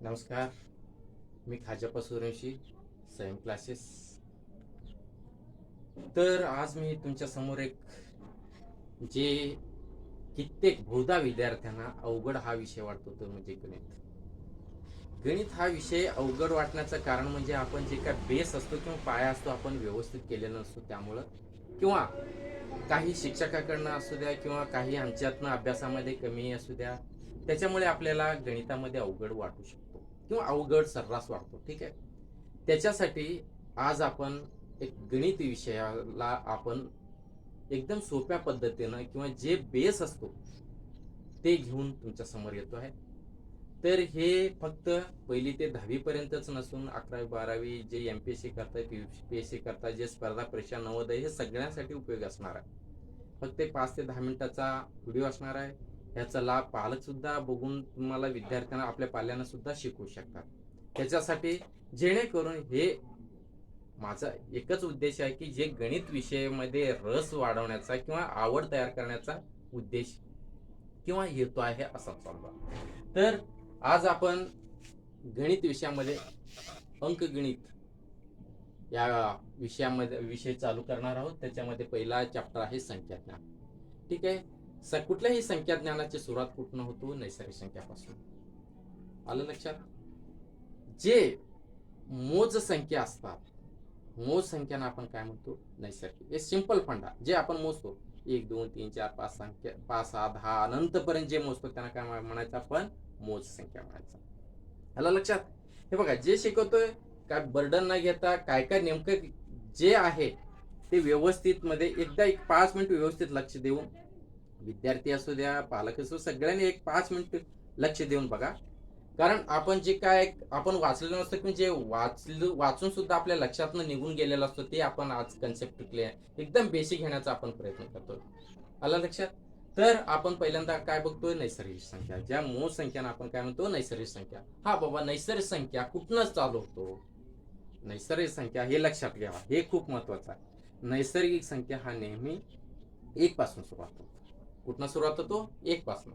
नमस्कार. मी खाजाप्पा सूर्यवंशी, स्वयं क्लासेस. तर आज मी तुमच्या समोर एक जे कित्येक बहुधा विद्यार्थ्यांना अवघड हा विषय वाटतो तो म्हणजे गणित. गणित हा विषय अवघड वाटण्याचं कारण म्हणजे आपण जे काय बेस असतो किंवा पाया असतो आपण व्यवस्थित केलेला नसतो, त्यामुळं किंवा काही शिक्षकाकडनं असू द्या किंवा काही आमच्यातनं अभ्यासामध्ये कमी असू द्या, त्याच्यामुळे आपल्याला गणितामध्ये अवघड वाटू शकतो किंवा अवघड सर्रास वाटतो. ठीक आहे. त्याच्यासाठी आज आपण एक गणित विषयाला आपण एकदम सोप्या पद्धतीनं किंवा जे बेस असतो ते घेऊन तुमच्या समोर येतो आहे. तर हे फक्त पहिली ते 10वी पर्यंतच नसून 11वी 12वी जे MPSC करतायत, UPSC करतायत, जे स्पर्धा परीक्षा नवोदय, हे सगळ्यांसाठी उपयोग असणार आहे. फक्त 5 ते 10 मिनिटाचा व्हिडिओ असणार आहे. ह्याचा लाभ पालक सुद्धा बघून तुम्हाला विद्यार्थ्यांना आपल्या पाल्यांना सुद्धा शिकवू शकतात. त्याच्यासाठी जेणेकरून हे माझा एकच उद्देश आहे की जे गणित विषयामध्ये रस वाढवण्याचा किंवा आवड तयार करण्याचा उद्देश किंवा हेतू आहे असा चालला. तर आज आपण गणित विषयामध्ये अंकगणित या विषयामध्ये विषय चालू करणार आहोत. त्याच्यामध्ये पहिला चॅप्टर आहे संख्याज्ञान. ठीक आहे. कुठल्याही संख्याज्ञानाची सुरुवात कुठून होतो? नैसर्गिक संख्यापासून. आलं लक्षात? जे मोज संख्या असतात, मोज संख्याना आपण काय म्हणतो? नैसर्गिक. हे सिंपल फंडा जे आपण मोजतो 1 2 3 4 5 संख्या 5 6 10 अनंतपर्यंत जे मोजतो त्यांना काय म्हणायचं? आपण मोज संख्या म्हणायचं. आलं लक्षात? हे बघा, जे शिकवतोय काय बर्डन न घेता काय काय नेमकं जे आहे ते व्यवस्थित मध्ये एकदा एक 5 मिनिट व्यवस्थित लक्ष देऊन, विद्यार्थी असू द्या पालक असू, सगळ्यांनी एक 5 मिनिट लक्ष देऊन बघा. कारण आपण जे काय आपण वाचलेलं नसतं की जे वाचून सुद्धा आपल्या लक्षातनं निघून गेलेलं असतं ते आपण आज कन्सेप्ट क्लिअर एकदम बेसिक घेण्याचा आपण प्रयत्न करतो. आलं लक्षात? तर आपण पहिल्यांदा काय बघतोय? नैसर्गिक संख्या. ज्या मूळ संख्याना आपण काय म्हणतो? नैसर्गिक संख्या. हा बाबा, नैसर्गिक संख्या कुठनं चालू होतो? नैसर्गिक संख्या हे लक्षात घ्या, हे खूप महत्वाचं आहे. नैसर्गिक संख्या हा नेहमी 1 पासून सुरुवात होतो. कुठनं सुरुवात होतो? 1 पासून.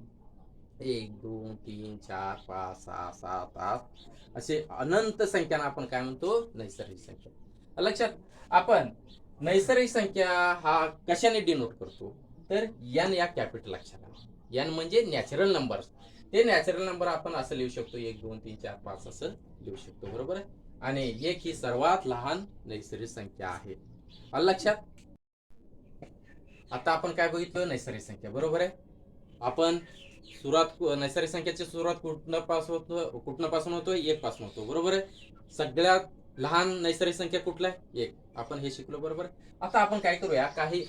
1 2 3 4 5 6 7 8 असे अनंत संख्यांना आपण काय म्हणतो? नैसर्गिक संख्या. लक्षात? आपण नैसर्गिक संख्या हा कशाने डिनोट करतो? तर n या कॅपिटल अक्षराने. n म्हणजे नॅचरल नंबर. ते नॅचरल नंबर आपण असं लिहू शकतो 1 2 3 4 5 असं लिहू शकतो. बरोबर आहे. आणि 1 ही सर्वात लहान नैसर्गिक संख्या आहे. आलं लक्षात? आता आपण काय बघितलं? नैसर्गिक संख्या. बरोबर आहे. आपण नैसर्गिक संख्येची सुरुवात कुठनं पासून होतो? 1 पासून होतो. बरोबर आहे. सगळ्यात लहान नैसर्गिक संख्या कुठला आहे? 1. आपण हे शिकलो. बरोबर आहे. आता आपण काय करूया, काही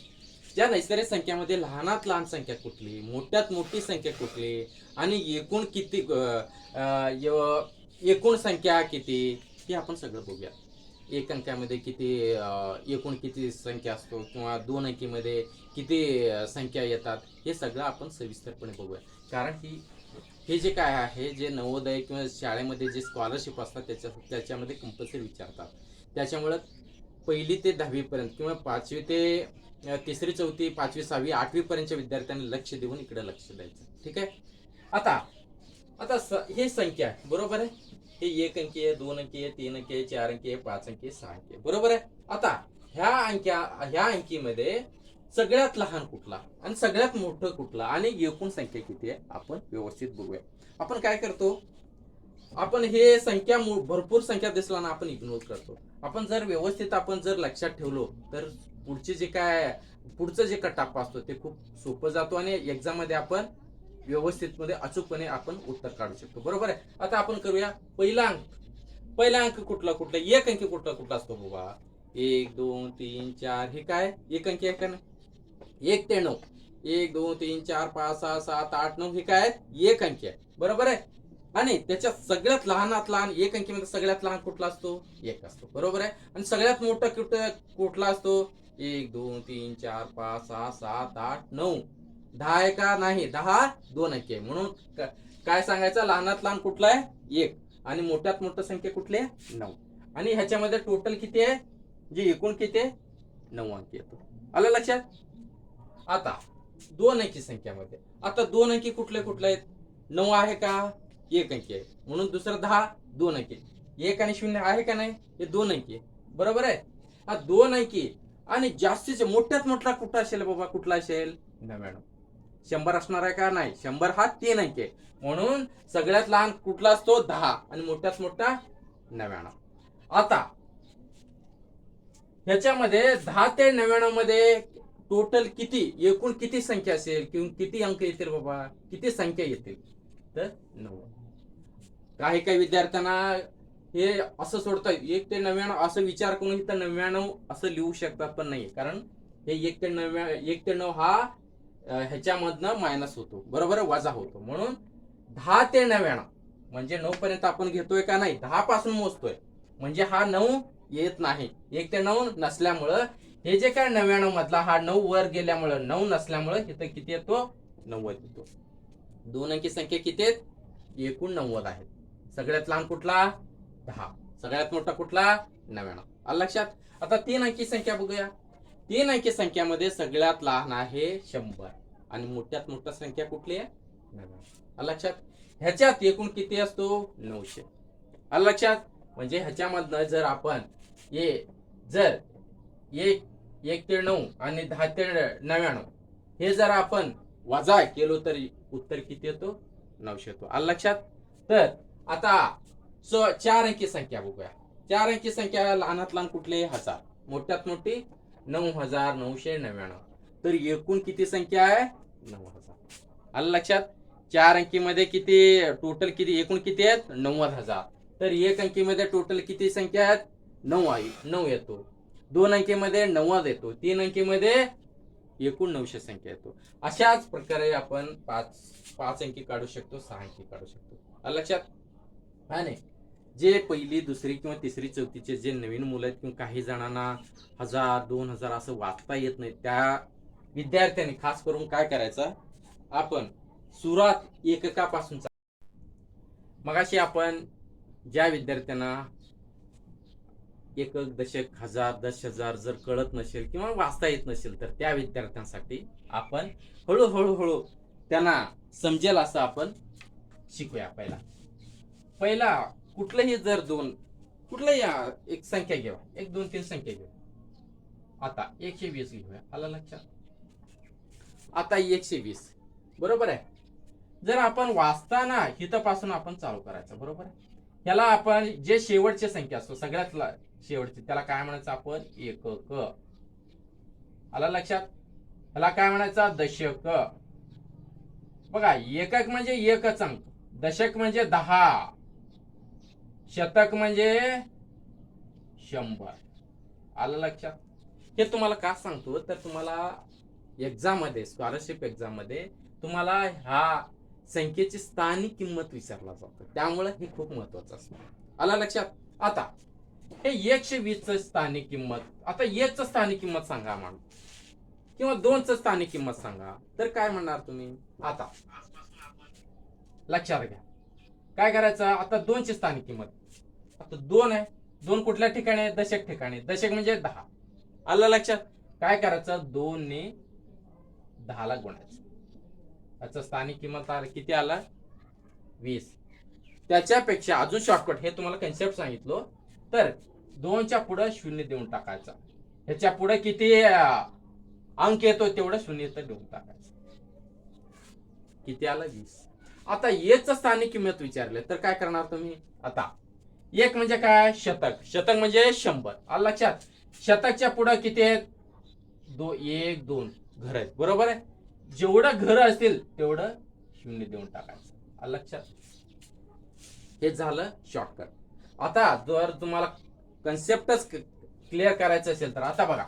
ज्या नैसर्गिक संख्यामध्ये लहानात लहान संख्या कुठली, मोठ्यात मोठी संख्या कुठली आणि एकूण किती, एकूण संख्या किती, हे आपण सगळं बघूया. एक अंकामध्ये किती, एकूण किती संख्या असतो किंवा 2 अंकीमध्ये किती संख्या येतात, हे सगळं आपण सविस्तरपणे बघूया. कारण की हे जे काय आहे, जे नवोदय किंवा शाळेमध्ये जे स्कॉलरशिप असतात त्याच्यामध्ये कंपल्सरी विचारतात. त्याच्यामुळं 1ली ते 10वी पर्यंत किंवा 5वी ते 3री 4थी 5वी 6वी 8वी पर्यंतच्या विद्यार्थ्यांनी लक्ष देऊन इकडे लक्ष द्यायचं. ठीक आहे. आता आता हे संख्या आहे. बरोबर आहे. हे 1 अंकी आहे, 2 अंकी आहे, 3 अंकी आहे, 4 अंकी आहे, 5 अंकी आहे, 6 अंकी आहे. बरोबर आहे. आता ह्या अंकीमध्ये सगळ्यात लहान कुठला आणि सगळ्यात मोठं कुठला आणि एकूण संख्या किती आहे आपण व्यवस्थित बघूया. आपण काय करतो? आपण हे संख्या भरपूर संख्या दिसला ना आपण इग्नोर करतो. आपण जर व्यवस्थित आपण जर लक्षात ठेवलो तर पुढचे जे काय पुढचं जे टप्पा असतो ते खूप सोपं जातो आणि एक्झाम मध्ये आपण व्यवस्थित मध्ये अचूकपणे आपण उत्तर काढू शकतो. बरोबर आहे. आता आपण करूया पहिला अंक कुठला कुठला, 1 अंकी कुठला असतो बाबा? 1 2 3 4 हे काय 1 अंकी आहे का नाही? 1 ते 9, 1 2 3 4 5 6 7 8 9 हे काय 1 अंकी आहे. बरोबर आहे. आणि त्याच्यात सगळ्यात लहानात लहान 1 अंकीमध्ये सगळ्यात लहान कुठला असतो? 1 असतो. बरोबर आहे. आणि सगळ्यात मोठा कुठला असतो? 1 2 3 4 5 6 7 8 9 10 आहे का? नाही. 10 2 अंकी आहे. म्हणून काय सांगायचं? लहानात लहान कुठला आहे? 1. आणि मोठ्यात मोठं संख्या कुठली आहे? 9. आणि ह्याच्यामध्ये टोटल किती आहे? जे एकूण किती आहे? 9 अंकी येतो. आलं लक्षात? आता 2 अंकी संख्यामध्ये आता 2 अंकी कुठले आहेत? 9 आहे का? एक अंकी आहे, म्हणून दुसरा 10 2 अंकी. 1 आणि 0 आहे का नाही, हे 2 अंकी बरोबर आहे. हा 2 अंकी आणि जास्तीचे मोठ्यात मोठा कुठला असेल बाबा, कुठला असेल 99. 100 असणार आहे का नाही, 100 हा 3 अंकी आहे, म्हणून सगळ्यात लहान कुठला असतो 10 आणि मोठ्यात मोठा 99. आता ह्याच्यामध्ये 10 ते 99 मध्ये टोटल किती, एकूण किती संख्या असेल किंवा किती अंक येतील बाबा, किती संख्या येतील, तर 9. काही काही विद्यार्थ्यांना हे असं सोडतात 1 ते 99 असं विचार करून इथं 99 असं लिहू शकतात, पण नाही, कारण हे 1 ते 9 हा ह्याच्यामधनं मायनस होतो, बरोबर, वजा होतो. म्हणून 10 ते 99 म्हणजे 9 पर्यंत आपण घेतोय का नाही, 10 पासून मोजतोय, म्हणजे हा 9 येत नाही. 1 ते 9 नसल्यामुळं हे जे काय 99 मधला हा 9 वर गेल्यामुळं 9 नसल्यामुळं इथं किती येतो, 90 येतो. 2 अंकी संख्या किती आहेत, एकूण 90 आहेत. सगळ्यात लहान कुठला 10, सगळ्यात मोठा कुठला 99. आलं लक्षात. आता 3 अंकी संख्या बघूया. 3 अंकी संख्यामध्ये सगळ्यात लहान आहे 100 आणि मोठ्यात मोठा संख्या कुठली आहे 99. आलं लक्षात. ह्याच्यात एकूण किती असतो 900. आलं लक्षात. म्हणजे ह्याच्यामधनं जर आपण जर 1 ते 9 आणि 10 ते 99 हे जर आपण वजा केलो तरी उत्तर किती येतो 900 येतो. आलं लक्षात. तर आता 4 अंकी संख्या बघूया. 4 अंकी संख्या लहानात लहान कुठले 1000, मोठ्यात मोठी 9999. तर एकूण किती संख्या आहे 9000. आलं लक्षात. 4 अंकी मध्ये किती टोटल किती, एकूण किती आहेत 90000. तर 1 अंकी मध्ये टोटल किती संख्या आहेत 9 येतो. 2 अंकी मध्ये 90 येतो. 3 अंकी मध्ये एकूण 900 संख्या येतो. अशाच प्रकारे आपण 5 अंकी काढू शकतो, 6 अंकी काढू शकतो. आलं लक्षात. आणि जे पहिली दुसरी किंवा तिसरी चौथीचे जे नवीन मुलं आहेत किंवा काही जणांना 1000 2000 असं वाचता येत नाही, त्या विद्यार्थ्यांनी खास करून काय करायचं, आपण सुरुवात एककापासून. मगाशी आपण ज्या विद्यार्थ्यांना एकक दशक हजार 10,000 जर कळत नसेल किंवा वाचता येत नसेल, तर त्या विद्यार्थ्यांसाठी आपण हळूहळू त्यांना समजेल असं आपण शिकूया. पहिला कुठलंही जर कुठलंही एक संख्या घेऊ, 1 2 3 संख्या घेऊ. आता 120 घेऊया. आलं लक्षात. आता 120 बरोबर आहे. जर आपण वाचताना हितापासून आपण चालू करायचं, बरोबर आहे. याला आपण जे शेवटची संख्या असतो सगळ्यात शेवटची, त्याला काय म्हणायचं आपण एकक. आलं लक्षात. त्याला काय म्हणायचं दशक. बघा, एकक म्हणजे एकच अंक, दशक म्हणजे 10, शतक म्हणजे 100. आलं लक्षात. हे तुम्हाला का सांगतो, तर तुम्हाला एक्झाम मध्ये, स्कॉलरशिप एक्झाम मध्ये तुम्हाला ह्या संख्येची स्थानिक किंमत विचारला जातो, त्यामुळे हे खूप महत्वाचं असतं. आलं लक्षात. आता हे 120 स्थानिक किंमत, आता 1 स्थानिक किंमत सांगा म्हणून, किंवा 2 स्थानिक किंमत सांगा, तर काय म्हणणार तुम्ही. आता लक्षात घ्या, काय करायचं. आता 2 स्थानिक किंमत, आता 2 आहे. 2 कुठल्या ठिकाणी आहे, दशक ठिकाणी. दशक म्हणजे 10. आलं लक्षात. काय करायचं, 2 ने 10 ला गुणायचं. याचं स्थानिक किंमत किती आला 20. त्याच्यापेक्षा अजून शॉर्टकट, हे तुम्हाला कन्सेप्ट सांगितलं, तर 2च्या पुढे 0 देऊन टाकायचा. ह्याच्या पुढे किती अंक येतो तेवढं 0 तर देऊन टाकायचं. किती आलं 20. आता 1 स्थानिक किंमत विचारले तर काय करणार तुम्ही. आता 1 म्हणजे काय शतक, शतक म्हणजे 100. आलं लक्षात. शतकच्या पुढे किती आहेत 1 2 घर आहेत, बरोबर आहे. जेवढं घर असतील तेवढं 0 देऊन टाकायचं. आलं लक्षात. हे झालं शॉर्टकट. आता जर तुम्हाला कन्सेप्टच क्लिअर करायचं असेल तर आता बघा,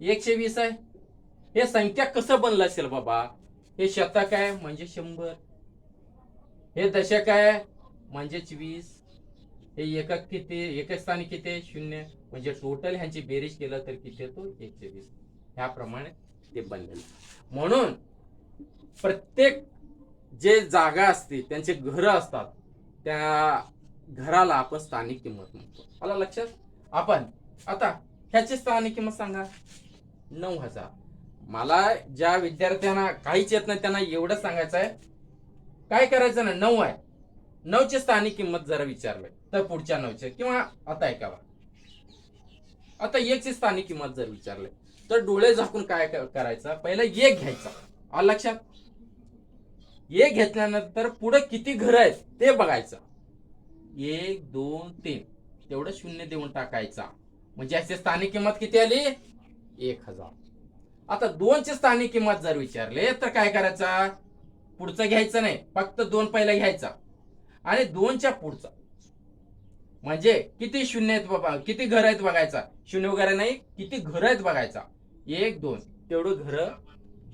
120 आहे. हे संख्या कसं बनलं असेल बाबा. हे शतक आहे म्हणजे 100, हे दशक आहे म्हणजे 20, हे एकक किती, एकक स्थानी किती 0, म्हणजे टोटल ह्यांची बेरीज केलं तर किती येतो 120. ह्याप्रमाणे ते बनलेलं. म्हणून प्रत्येक जे जागा असते त्यांचे घर असतात, त्या घराला आपण स्थानिक किंमत म्हणतो. आला लक्षात. आपण आता ह्याची स्थानिक किंमत सांगा 9000. मला ज्या विद्यार्थ्यांना काहीच येत नाही त्यांना एवढं सांगायचं आहे, काय करायचं ना, 9 आहे. 9ची स्थानिक किंमत जर विचारले तर पुढच्या 9चे, किंवा आता ऐकावा, आता 1ची स्थानिक किंमत जर विचारले तर डोळे झाकून काय करायचं, पहिला 1 घ्यायचा. आलं लक्षात? 1 घेतल्यानंतर पुढे किती घर आहेत ते बघायचं. 1 2 3 तेवढं शून्य देऊन टाकायचा, म्हणजे याची स्थानिक किंमत किती आली, 1000. आता 2ची स्थानिक किंमत जर विचारले तर काय करायचा, पुढचं घ्यायचं नाही, फक्त 2 पहिला घ्यायचा आणि 2च्या पुढचा, म्हणजे किती शून्य आहेत बाबा, किती घर आहेत बघायचा, शून्य वगैरे नाही, किती घर आहेत बघायचा, 1 2 तेवढं घर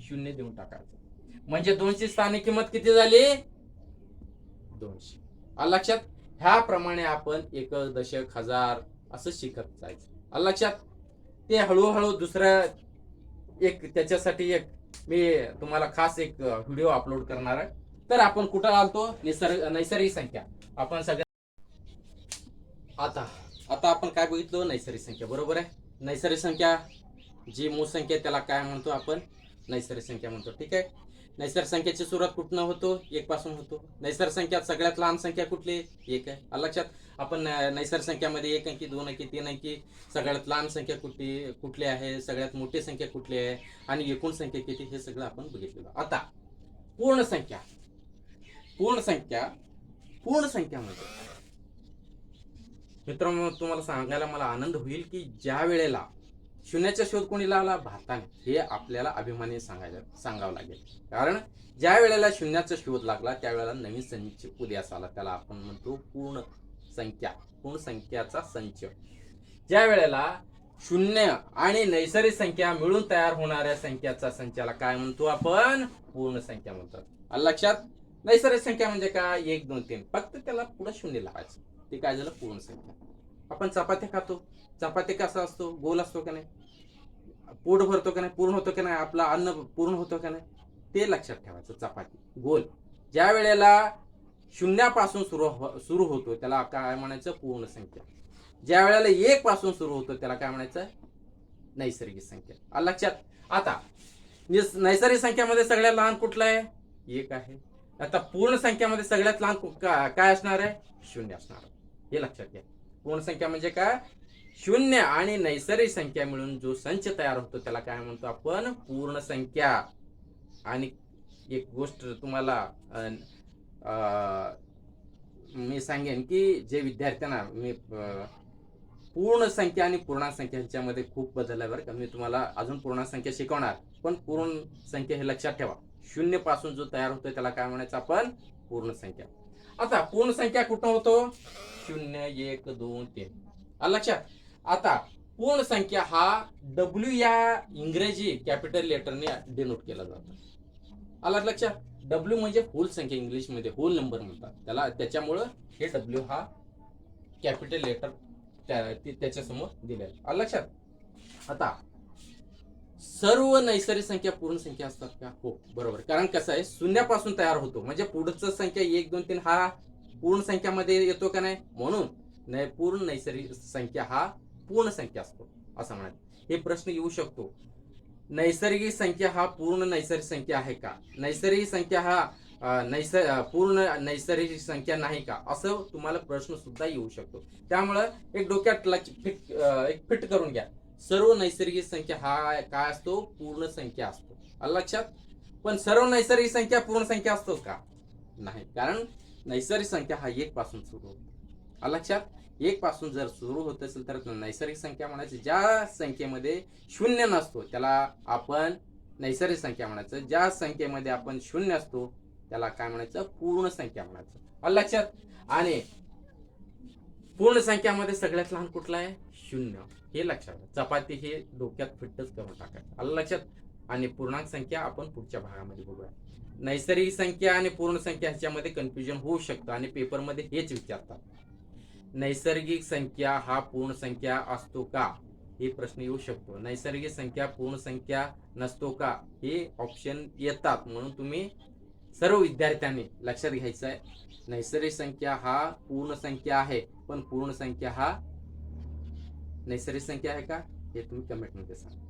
शून्य देऊन टाकायचं, म्हणजे 2ची स्थानिक किंमत किती झाली, 200. आलं लक्षात? ह्याप्रमाणे आपण एक दशक, हजार असं शिकत जायचं. आलं लक्षात? ते हळूहळू दुसऱ्या एक त्याच्यासाठी एक मी तुम्हाला खास एक व्हिडिओ अपलोड करणार आहे. तर आपण कुठं आलतो, नैसर्गिक संख्या. आपण सगळ्या आता आता आपण काय बघितलं, नैसर्गिक संख्या. बरोबर आहे. नैसर्गिक संख्या जी मूळ संख्या त्याला काय म्हणतो आपण, नैसर्गिक संख्या म्हणतो. ठीक आहे. नैसर्गिक संख्येची सुरुवात कुठनं होतो, 1 पासून होतो. नैसर्गिक संख्यात सगळ्यात लहान संख्या कुठली, 1 आहे. आलं लक्षात? आपण नैसर्गिक संख्यामध्ये 1 अंकी, 2 अंकी, 3 अंकी, सगळ्यात लहान संख्या कुठली आहे, सगळ्यात मोठी संख्या कुठली आहे आणि एकूण संख्या किती, हे सगळं आपण बघितलेलं. आता पूर्ण संख्या. पूर्ण संख्या म्हणजे मित्रांनो, तुम्हाला सांगायला मला आनंद होईल की ज्या वेळेला शून्याचा शोध कोणी लावला, भारताने, हे आपल्याला अभिमानी सांगावं लागेल. कारण ज्या वेळेला शून्याचा शोध लागला त्यावेळेला नवीन संच उदयास आला, त्याला आपण म्हणतो पूर्ण संख्या, पूर्ण संख्याचा संच. ज्या वेळेला शून्य आणि नैसर्गिक संख्या मिळून तयार होणाऱ्या संख्याचा संचाला काय म्हणतो आपण, पूर्ण संख्या म्हणतात. आलं लक्षात? नैसर्गिक संख्या म्हणजे काय, 1 2 3, फक्त त्याला पुढे शून्य लावायचं, ते काय झालं, पूर्ण संख्या. आपण चपाती खातो, चपाती कसा असतो, गोल असतो का नाही, पोट भरतो का नाही, पूर्ण होतो का नाही, आपला अन्न पूर्ण होतो का नाही, ते लक्षात ठेवायचं. चपाती गोल. ज्या वेळेला शून्यापासून सुरू होतो त्याला काय म्हणायचं, पूर्ण संख्या. ज्या वेळेला 1 पासून सुरू होतो त्याला काय म्हणायचं, नैसर्गिक संख्या. आलं लक्षात? आता नैसर्गिक संख्यामध्ये सगळ्यात लहान कुठलं आहे, 1 आहे. आता पूर्ण संख्यामध्ये सगळ्यात लहान काय असणार आहे, 0 असणार आहे. हे लक्षात घ्या. पूर्ण संख्या म्हणजे काय, शून्य आणि नैसर्गिक संख्या मिळून जो संच तयार होतो त्याला काय म्हणतो आपण, पूर्ण संख्या. आणि एक गोष्ट तुम्हाला मी सांगेन की जे विद्यार्थ्यांना मी पूर्ण संख्या आणि पूर्णांक संख्या ह्याच्यामध्ये खूप बदल आहे बरं का. मी तुम्हाला अजून पूर्णांक संख्या शिकवणार, पण पूर्ण संख्या हे लक्षात ठेवा. 0 पासून जो तयार होतो त्याला काय म्हणायचं आपण, पूर्ण संख्या. आता पूर्ण संख्या कुठं होतो, 0 1 2 3. आलं लक्षात? आता पूर्ण संख्या हा W या इंग्रजी कॅपिटल लेटरने डिनोट केला जातो. आलं लक्षात? W म्हणजे होल संख्या, इंग्लिश मध्ये होल नंबर म्हणतात त्याला, त्याच्यामुळं हे W हा कॅपिटल लेटर त्याच्या समोर दिलेला. आलं लक्षात? आता सर्व नैसर्गिक संख्या पूर्ण संख्या असतात का, हो बरोबर. कारण कसं आहे, शून्यापासून तयार होतो म्हणजे पुढचं संख्या 1 2 3 हा पूर्ण संख्यामध्ये येतो का नाही, म्हणून पूर्ण नैसर्गिक संख्या हा पूर्ण संख्या असतो असं म्हणा. हे प्रश्न येऊ शकतो, नैसर्गिक संख्या हा पूर्ण नैसर्गिक संख्या आहे का, नैसर्गिक संख्या हा पूर्ण नैसर्गिक संख्या नाही का, असं तुम्हाला प्रश्न सुद्धा येऊ शकतो. त्यामुळं एक डोक्यात एक फिट करून घ्या, सर्व नैसर्गिक संख्या हा काय असतो, पूर्ण संख्या असतो. आलं लक्षात? पण सर्व नैसर्गिक संख्या पूर्ण संख्या असतो का, नाही. कारण नैसर्गिक संख्या हा 1 पासून सुरू होतो. आलं लक्षात? 1 पासून जर सुरू होत असेल तर नैसर्गिक संख्या म्हणायची. ज्या संख्येमध्ये शून्य नसतो त्याला आपण नैसर्गिक संख्या म्हणायचं. ज्या संख्येमध्ये आपण शून्य असतो त्याला काय म्हणायचं, पूर्ण संख्या म्हणायचं. आलं लक्षात? आणि पूर्ण संख्यामध्ये सगळ्यात लहान कुठला आहे, 0. हे लक्षात. चपाती हे डोक्यात फिटच करून टाकायचं. आलं लक्षात? आणि पूर्णांक संख्या आपण पुढच्या भागामध्ये बघूया. नैसर्गिक संख्या आणि पूर्ण संख्या ह्याच्यामध्ये कन्फ्युजन होऊ शकतं आणि पेपरमध्ये हेच विचारतात, नैसर्गिक संख्या हा पूर्ण संख्या असतो का, हे प्रश्न येऊ शकतो. नैसर्गिक संख्या पूर्ण संख्या नसतो का, हे ऑप्शन येतात. म्हणून तुम्ही सर्व विद्यार्थ्यांनी लक्षात घ्यायचं आहे, नैसर्गिक संख्या हा पूर्ण संख्या आहे, पण पूर्ण संख्या हा नैसर्गिक संख्या आहे का, हे तुम्ही कमेंट मध्ये सांगा.